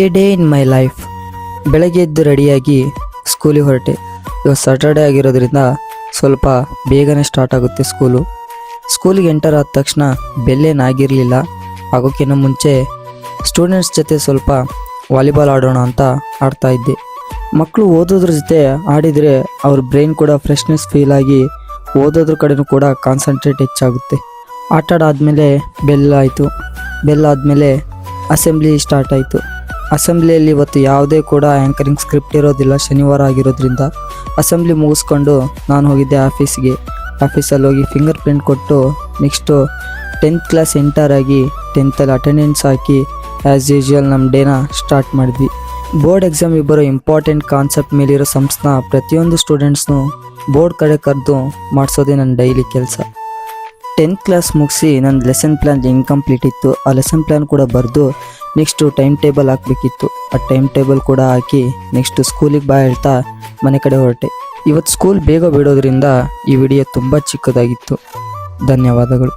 A day in my life. ಬೆಳಗ್ಗೆ ಎದ್ದು ರೆಡಿಯಾಗಿ ಸ್ಕೂಲಿಗೆ ಹೊರಟೆ. ಇವತ್ತು ಸ್ಯಾಟರ್ಡೇ ಆಗಿರೋದ್ರಿಂದ ಸ್ವಲ್ಪ ಬೇಗನೆ ಸ್ಟಾರ್ಟ್ ಆಗುತ್ತೆ ಸ್ಕೂಲು. ಸ್ಕೂಲಿಗೆ ಎಂಟರ್ ಆದ ತಕ್ಷಣ ಬೆಲ್ಲೇನಾಗಿರಲಿಲ್ಲ. ಆಗೋಕ್ಕಿಂತ ಮುಂಚೆ ಸ್ಟೂಡೆಂಟ್ಸ್ ಜೊತೆ ಸ್ವಲ್ಪ ವಾಲಿಬಾಲ್ ಆಡೋಣ ಅಂತ ಆಡ್ತಾ ಇದ್ದೆ. ಮಕ್ಕಳು ಓದೋದ್ರ ಜೊತೆ ಆಡಿದರೆ ಅವ್ರ ಬ್ರೈನ್ ಕೂಡ ಫ್ರೆಶ್ನೆಸ್ ಫೀಲ್ ಆಗಿ ಓದೋದ್ರ ಕಡೆನೂ ಕೂಡ ಕಾನ್ಸಂಟ್ರೇಟ್ ಹೆಚ್ಚಾಗುತ್ತೆ. ಆಟ ಆಡಾದ್ಮೇಲೆ ಬೆಲ್ ಆಯಿತು. ಬೆಲ್ ಆದಮೇಲೆ ಅಸೆಂಬ್ಲಿ ಸ್ಟಾರ್ಟ್ ಆಯಿತು. ಅಸೆಂಬ್ಲಿಯಲ್ಲಿ ಇವತ್ತು ಯಾವುದೇ ಕೂಡ ಆ್ಯಂಕರಿಂಗ್ ಸ್ಕ್ರಿಪ್ಟ್ ಇರೋದಿಲ್ಲ, ಶನಿವಾರ ಆಗಿರೋದ್ರಿಂದ. ಅಸೆಂಬ್ಲಿ ಮುಗಿಸ್ಕೊಂಡು ನಾನು ಹೋಗಿದ್ದೆ ಆಫೀಸ್ಗೆ. ಆಫೀಸಲ್ಲಿ ಹೋಗಿ ಫಿಂಗರ್ ಪ್ರಿಂಟ್ ಕೊಟ್ಟು ನೆಕ್ಸ್ಟು 10th ಕ್ಲಾಸ್ ಎಂಟರ್ ಆಗಿ 10th ಅಟೆಂಡೆನ್ಸ್ ಹಾಕಿ ಆ್ಯಸ್ ಯೂಶ್ವಲ್ ನಮ್ಮ ಡೇನ ಸ್ಟಾರ್ಟ್ ಮಾಡಿದ್ವಿ. ಬೋರ್ಡ್ ಎಕ್ಸಾಮಿಗೆ ಬರೋ ಇಂಪಾರ್ಟೆಂಟ್ ಕಾನ್ಸೆಪ್ಟ್ ಮೇಲಿರೋ ಸಂಸ್ಥನ ಪ್ರತಿಯೊಂದು ಸ್ಟೂಡೆಂಟ್ಸ್ನು ಬೋರ್ಡ್ ಕಡೆ ಕರೆದು ಮಾಡಿಸೋದೇ ನನ್ನ ಡೈಲಿ ಕೆಲಸ. 10th ಕ್ಲಾಸ್ ಮುಗಿಸಿ ನನ್ನ ಲೆಸನ್ ಪ್ಲ್ಯಾನ್ ಇನ್ಕಂಪ್ಲೀಟ್ ಇತ್ತು. ಆ ಲೆಸನ್ ಪ್ಲ್ಯಾನ್ ಕೂಡ ಬರೆದು ನೆಕ್ಸ್ಟು ಟೈಮ್ ಟೇಬಲ್ ಹಾಕಬೇಕಿತ್ತು. ಆ ಟೈಮ್ ಟೇಬಲ್ ಕೂಡ ಹಾಕಿ ನೆಕ್ಸ್ಟು ಸ್ಕೂಲಿಗೆ ಬಾ ಹೇಳ್ತಾ ಮನೆ ಕಡೆ ಹೊರಟೆ. ಇವತ್ತು ಸ್ಕೂಲ್ ಬೇಗ ಬಿಡೋದ್ರಿಂದ ಈ ವಿಡಿಯೋ ತುಂಬ ಚಿಕ್ಕದಾಗಿತ್ತು. ಧನ್ಯವಾದಗಳು.